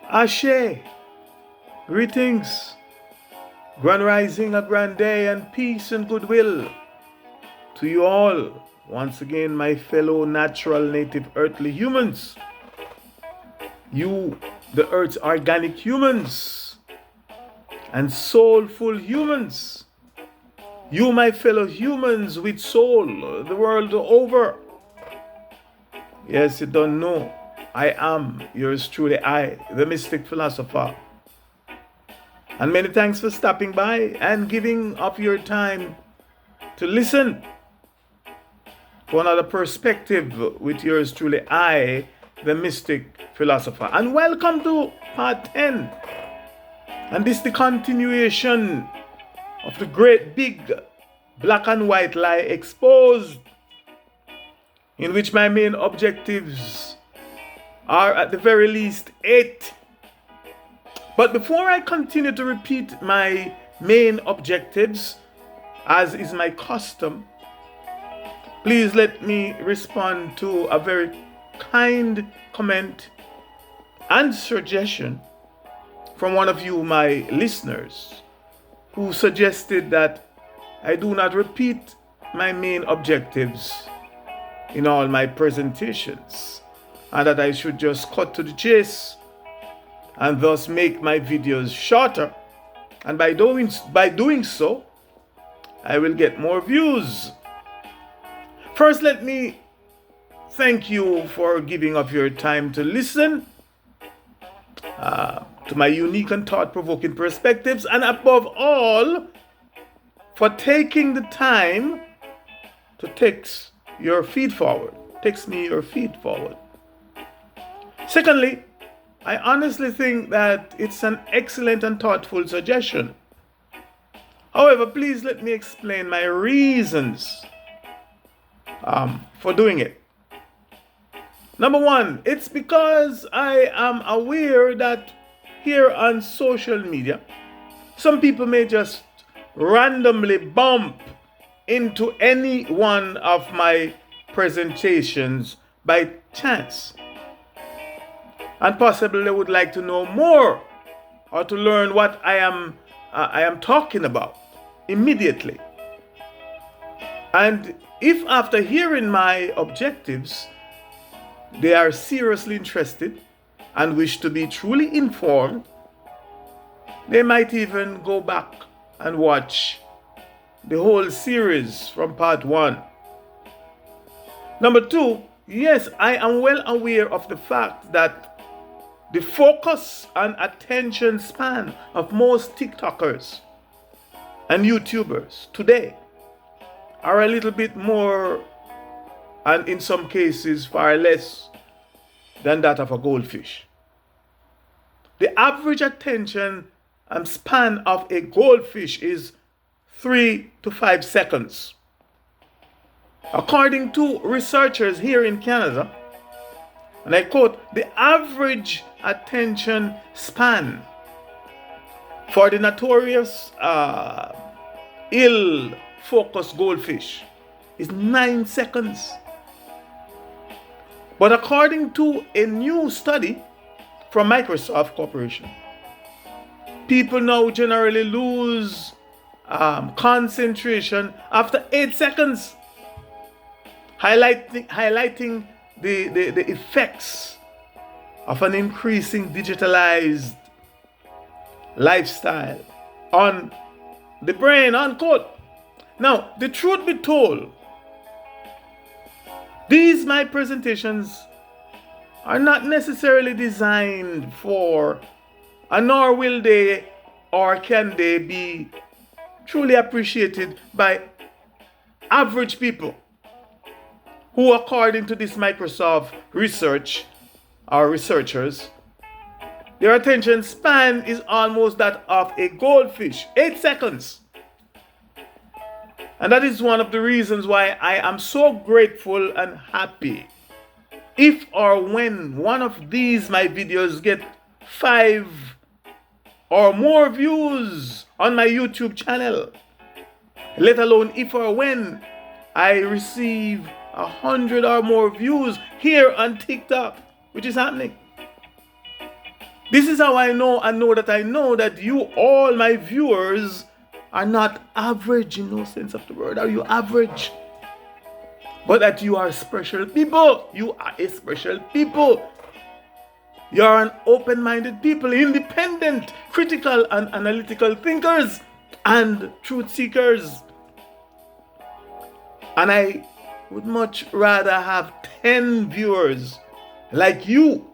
Ashe, greetings, grand rising, a grand day, and peace and goodwill to you all. Once again, my fellow natural, native, earthly humans. You, the earth's organic humans and soulful humans. You, my fellow humans with soul, the world over. Yes, you don't know. I am yours truly, I, the mystic philosopher. And many thanks for stopping by and giving up your time to listen to another perspective with yours truly, I, the mystic philosopher. And welcome to part 10. And this is the continuation of the great big black and white lie exposed, in which my main objectives are at the very least 8. But before I continue to repeat my main objectives, as is my custom, please let me respond to a very kind comment and suggestion from one of you, my listeners, who suggested that I do not repeat my main objectives in all my presentations, and that I should just cut to the chase and thus make my videos shorter. And by doing so, I will get more views. First, let me thank you for giving up your time to listen to my unique and thought-provoking perspectives, and above all, for taking the time to text your feed forward. Text me your feed forward. Secondly, I honestly think that it's an excellent and thoughtful suggestion. However, please let me explain my reasons for doing it. Number one, it's because I am aware that here on social media, some people may just randomly bump into any one of my presentations by chance. And possibly they would like to know more or to learn what I am talking about immediately. And if after hearing my objectives, they are seriously interested and wish to be truly informed, they might even go back and watch the whole series from part 1. Number 2, yes, I am well aware of the fact that the focus and attention span of most TikTokers and YouTubers today are a little bit more, and in some cases far less, than that of a goldfish. The average attention span of a goldfish is 3 to 5 seconds. According to researchers here in Canada, and I quote, the average attention span for the notorious ill-focused goldfish is 9 seconds. But according to a new study from Microsoft Corporation, people now generally lose concentration after 8 seconds, highlighting the effects of an increasing digitalized lifestyle on the brain, unquote. Now, the truth be told, these my presentations are not necessarily designed for, and nor will they or can they be truly appreciated by average people who, according to this Microsoft research, our researchers, their attention span is almost that of a goldfish, 8 seconds. And that is one of the reasons why I am so grateful and happy if or when one of these my videos get 5 or more views on my YouTube channel, let alone if or when I receive 100 or more views here on TikTok, which is happening. This is how I know that you, all my viewers, are not average in no sense of the word. Are you average? But that you are special people. You are a special people. You are an open-minded people, independent, critical and analytical thinkers, and truth seekers. And I would much rather have 10 viewers like you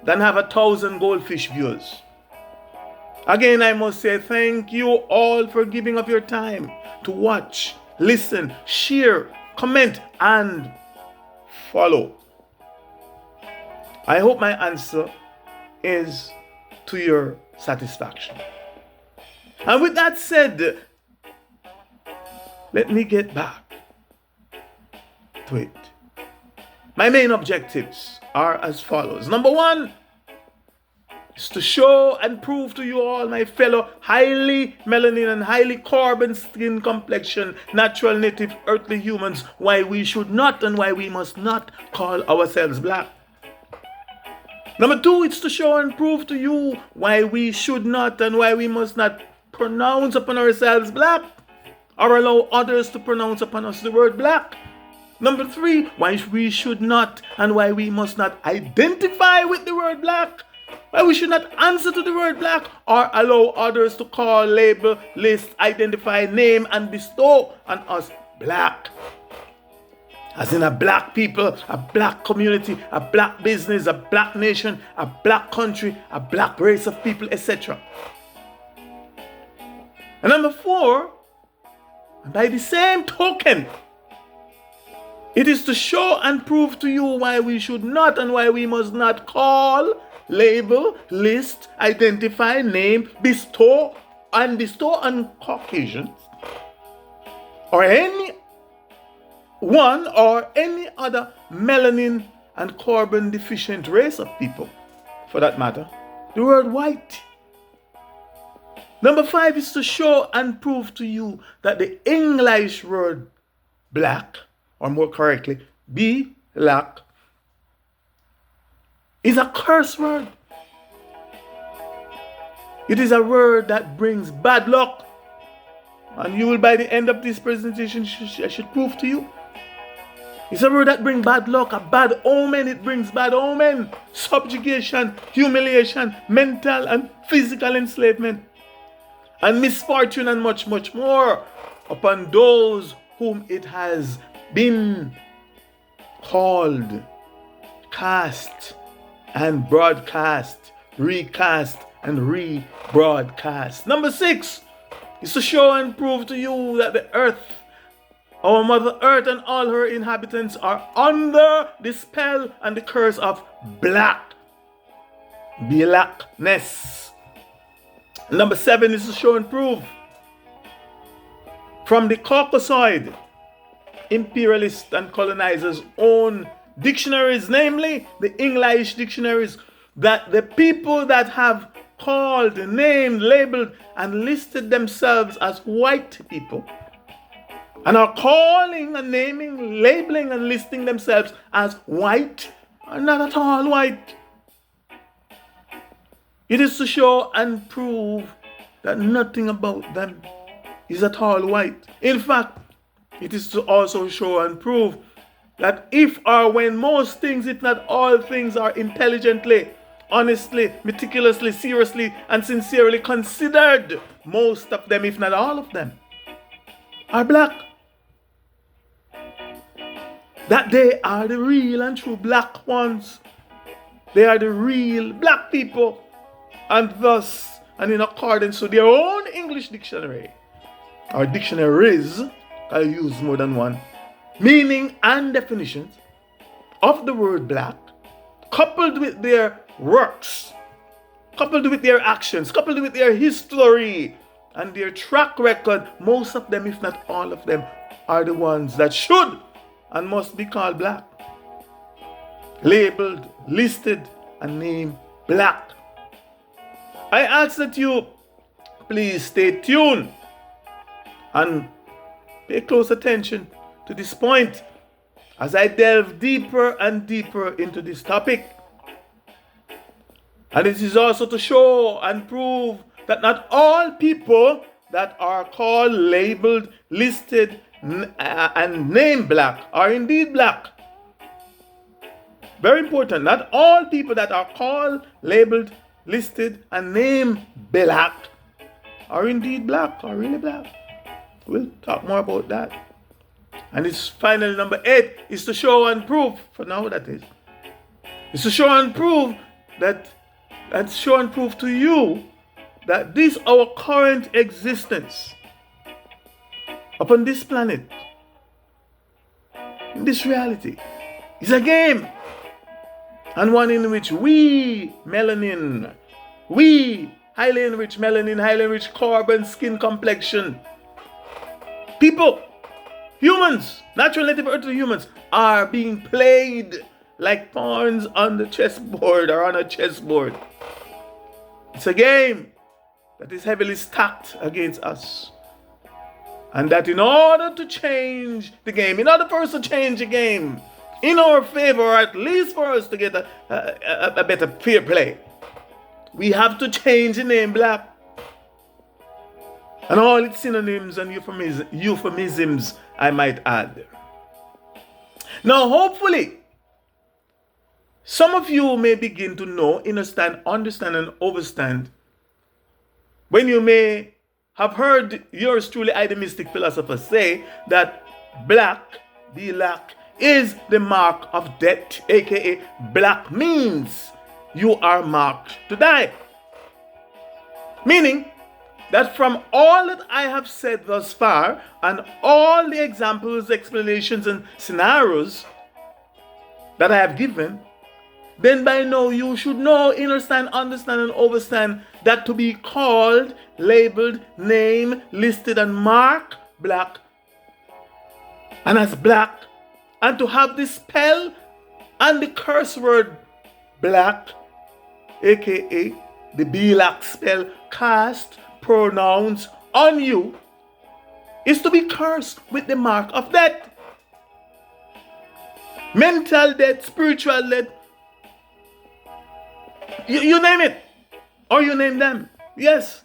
than have 1,000 goldfish viewers. Again, I must say thank you all for giving up your time to watch, listen, share, comment, and follow. I hope my answer is to your satisfaction. And with that said, let me get back to it. My main objectives are as follows. Number one is to show and prove to you all, my fellow highly melanin and highly carbon skin complexion, natural native earthly humans, why we should not and why we must not call ourselves black. Number two, it's to show and prove to you why we should not and why we must not pronounce upon ourselves black or allow others to pronounce upon us the word black. Number three, why we should not and why we must not identify with the word black, why we should not answer to the word black or allow others to call, label, list, identify, name, and bestow on us black. As in a black people, a black community, a black business, a black nation, a black country, a black race of people, etc. And number four, by the same token, it is to show and prove to you why we should not and why we must not call, label, list, identify, name, bestow on Caucasians or any one or any other melanin and carbon deficient race of people, for that matter, the word white. Number five is to show and prove to you that the English word black, or more correctly, be black, is a curse word. It is a word that brings bad luck. And you will, by the end of this presentation, I should prove to you. It's a word that brings bad luck, a bad omen. It brings bad omen, subjugation, humiliation, mental and physical enslavement, and misfortune and much, much more upon those whom it has been called, cast, and broadcast, recast, and rebroadcast. Number six is to show and prove to you that the earth, our Mother Earth and all her inhabitants are under the spell and the curse of blackness. Number seven is to show and prove from the Caucasoid imperialist and colonizers' own dictionaries, namely the English dictionaries, that the people that have called, named, labeled, and listed themselves as white people and are calling and naming, labeling, and listing themselves as white are not at all white. It is to show and prove that nothing about them is at all white. In fact, it is to also show and prove that if or when most things, if not all things, are intelligently, honestly, meticulously, seriously, and sincerely considered, most of them, if not all of them, are black. That they are the real and true black ones. They are the real black people. And thus, and in accordance to their own English dictionary, or dictionaries, I use more than one, meaning and definitions of the word black, coupled with their works, coupled with their actions, coupled with their history and their track record, most of them, if not all of them, are the ones that should and must be called black, labeled, listed, and named black. I ask that you please stay tuned and pay close attention to this point as I delve deeper and deeper into this topic. And it is also to show and prove that not all people that are called, labeled, listed, and named black are indeed black. Very important. Not all people that are called, labeled, listed, and named black are indeed black, are really black. We'll talk more about that. And it's finally number 8 is to show and prove, for now that is. It's to show and prove that, and show and prove to you that this our current existence upon this planet, in this reality, is a game. And one in which we, highly enriched melanin, highly enriched carbon, skin complexion, people, humans, natural native earthly humans, are being played like pawns on the chessboard or on a chessboard. It's a game that is heavily stacked against us. And that in order to change the game, in order for us to change the game in our favor, or at least for us to get a better fair play, we have to change the name black and all its synonyms and euphemisms, I might add. Now, hopefully, some of you may begin to know, understand, and overstand when you may have heard yours truly, I the mystic philosopher, say that black is the mark of death, aka black means you are marked to die. Meaning that from all that I have said thus far, and all the examples, explanations, and scenarios that I have given, then by now you should know, understand, and overstand that to be called, labeled, named, listed, and marked black, and as black, and to have the spell and the curse word black, aka the black spell cast, pronounced on you, is to be cursed with the mark of death. Mental death, spiritual death, you name it, or you name them. Yes,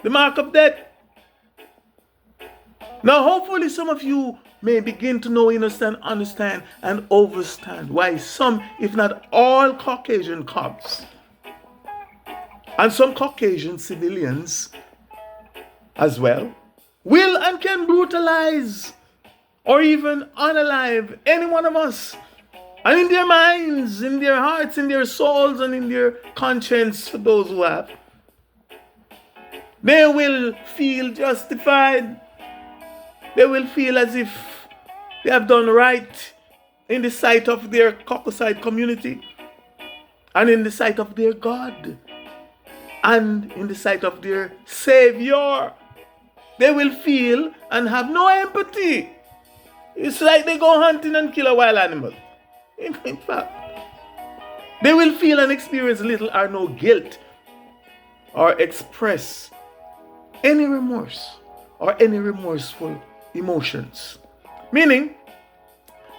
the mark of death. Now, hopefully, some of you may begin to know, understand, and overstand why some, if not all, Caucasian cops and some Caucasian civilians as well will and can brutalize or even unalive any one of us. And in their minds, in their hearts, in their souls, and in their conscience, for those who have, they will feel justified. They will feel as if they have done right in the sight of their Caucaside community, and in the sight of their God, and in the sight of their Savior. They will feel and have no empathy. It's like they go hunting and kill a wild animal. In fact, they will feel and experience little or no guilt, or express any remorse or any remorseful emotions. Meaning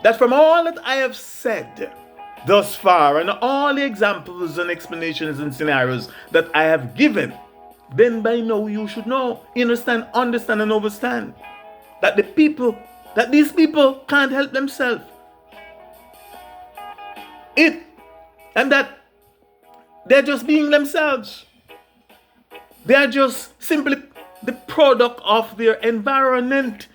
that from all that I have said thus far, and all the examples and explanations and scenarios that I have given, then by now you should know, understand, and overstand that these people can't help themselves. And that they're just being themselves. They are just simply the product of their environment.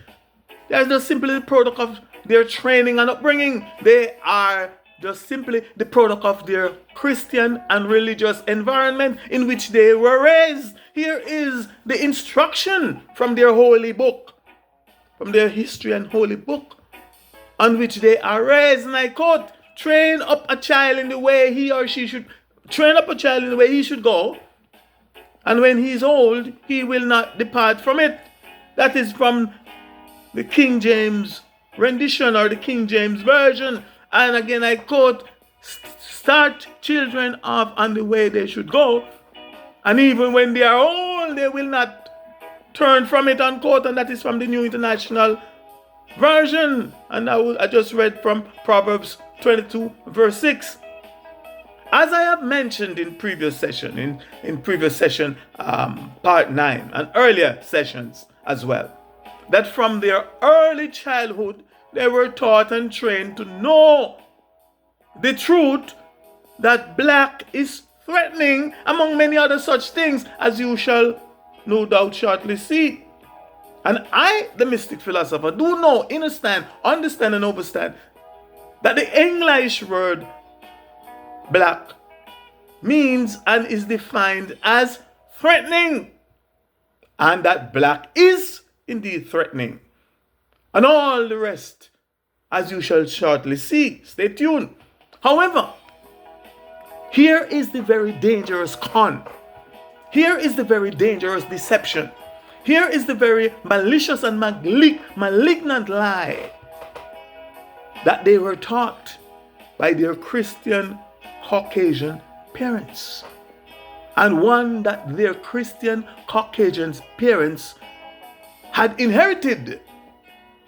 They are just simply the product of their training and upbringing. They are just simply the product of their Christian and religious environment in which they were raised. Here is the instruction from their holy book, from their history and holy book, on which they are raised. And I quote, train up a child in the way he or she should, train up a child in the way he should go, and when he is old, he will not depart from it. That is from the King James rendition, or the King James version. And again I quote, start children off on the way they should go, and even when they are old, they will not turn from it, unquote. And that is from the New International Version. And I just read from Proverbs 22 verse 6. As I have mentioned in previous session, in previous session, part 9, and earlier sessions as well, that from their early childhood, they were taught and trained to know the truth that black is threatening, among many other such things, as you shall no doubt shortly see. And I, the mystic philosopher, do know, understand, and understand that the English word black means and is defined as threatening, and that black is indeed threatening, and all the rest, as you shall shortly see. Stay tuned. However, here is the very dangerous con. Here is the very dangerous deception. Here is the very malicious and malignant lie that they were taught by their Christian Caucasian parents, and one that their Christian Caucasian parents had inherited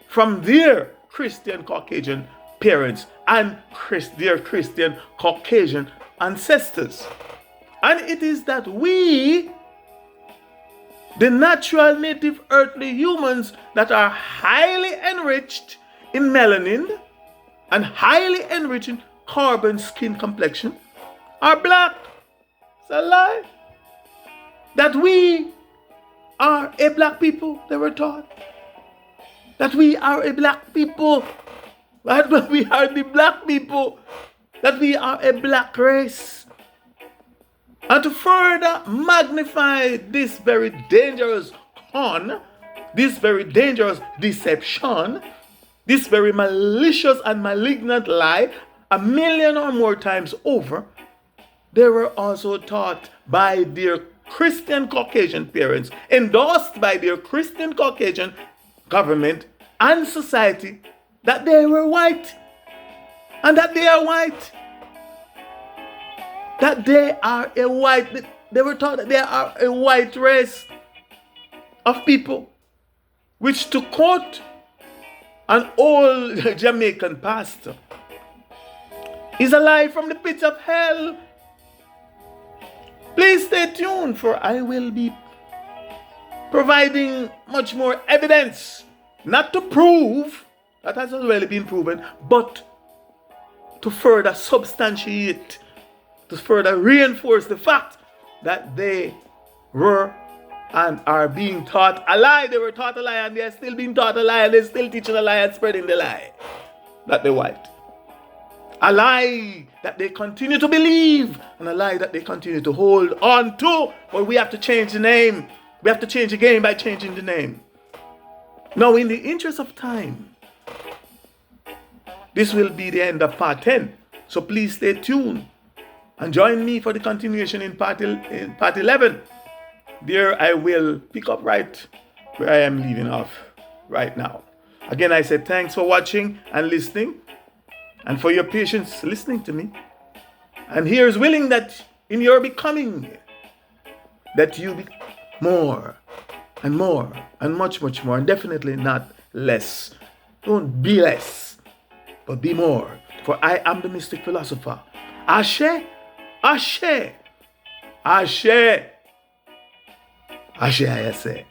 from their Christian Caucasian parents and their Christian Caucasian ancestors. And it is that we, the natural native earthly humans that are highly enriched in melanin and highly enriched in carbon skin complexion, are black. It's a lie. That we are a black people, they were taught. That we are a black people. That we are the black people. That we are a black race. And to further magnify this very dangerous con, this very dangerous deception, this very malicious and malignant lie, 1 million or more times over, they were also taught by their Christian Caucasian parents, endorsed by their Christian Caucasian government and society, that they were white, and that they are white, that they are a white, they were taught that they are a white race of people, which, to quote an old Jamaican pastor, is a lie from the pits of hell. Please stay tuned, for I will be providing much more evidence, not to prove, that has already been proven, but to further substantiate, to further reinforce the fact that they were and are being taught a lie. They were taught a lie, and they are still being taught a lie, and they're still teaching a lie and spreading the lie that they're white. A lie that they continue to believe, and a lie that they continue to hold on to. But we have to change the name. We have to change the game by changing the name. Now, in the interest of time, this will be the end of part 10. So please stay tuned and join me for the continuation in part 11. There I will pick up right where I am leaving off right now. Again, I said thanks for watching and listening, and for your patience listening to me. And here's willing that in your becoming, that you be more and more and much, much more, and definitely not less. Don't be less, but be more. For I am the mystic philosopher. Ashe, Ashe, Ashe, Ashe, I say.